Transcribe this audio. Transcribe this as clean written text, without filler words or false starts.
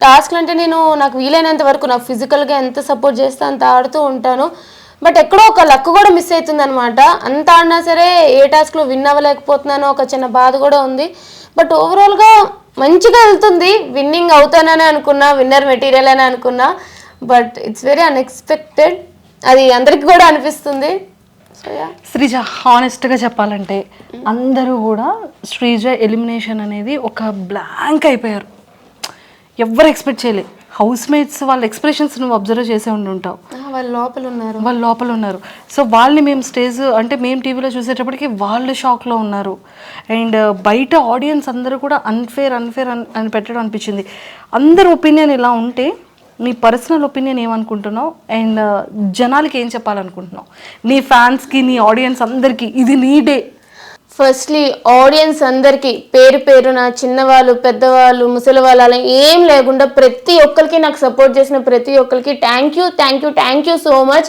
టాస్క్లు అంటే నాకు వీలైనంత వరకు నాకు ఫిజికల్గా ఎంత సపోర్ట్ చేస్తే అంత ఆడుతూ ఉంటాను. బట్ ఎక్కడో ఒక లక్ కూడా మిస్ అవుతుంది అనమాట. అంత ఆడినా సరే ఏ టాస్క్లో విన్ అవ్వలేకపోతున్నానో ఒక చిన్న బాధ కూడా ఉంది. బట్ ఓవరాల్గా మంచిగా వెళ్తుంది. విన్నింగ్ అవుతానని అనుకున్నా, విన్నర్ మెటీరియల్ అని అనుకున్నా. But it's very unexpected. అది అందరికి కూడా అనిపిస్తుంది. శ్రీజ హానెస్ట్గా చెప్పాలంటే అందరూ కూడా శ్రీజ ఎలిమినేషన్ అనేది ఒక బ్లాంక్ అయిపోయారు. ఎవ్వరు ఎక్స్పెక్ట్ చేయలేదు. హౌస్ మేట్స్ వాళ్ళ ఎక్స్ప్రెషన్స్ నువ్వు అబ్జర్వ్ చేసే ఉంటావు. వాళ్ళు లోపల ఉన్నారు. సో వాళ్ళని మేము మేము టీవీలో చూసేటప్పటికి వాళ్ళు షాక్లో ఉన్నారు. అండ్ బయట ఆడియన్స్ అందరూ కూడా అన్ఫేర్ అని పెట్టడం అనిపించింది. అందరి ఒపీనియన్ ఇలా ఉంటే నీ పర్సనల్ ఒపీనియన్ ఏమనుకుంటున్నావు అండ్ జనాలకి ఏం చెప్పాలనుకుంటున్నావు? నీ ఫ్యాన్స్కి, నీ ఆడియన్స్ అందరికీ ఇది నీ డే. ఫస్ట్లీ ఆడియన్స్ అందరికీ పేరు పేరున, చిన్నవాళ్ళు, పెద్దవాళ్ళు, ముసలి వాళ్ళు అలా ఏం లేకుండా ప్రతి ఒక్కరికి నాకు సపోర్ట్ చేసిన ప్రతి ఒక్కరికి థ్యాంక్ యూ సో మచ్.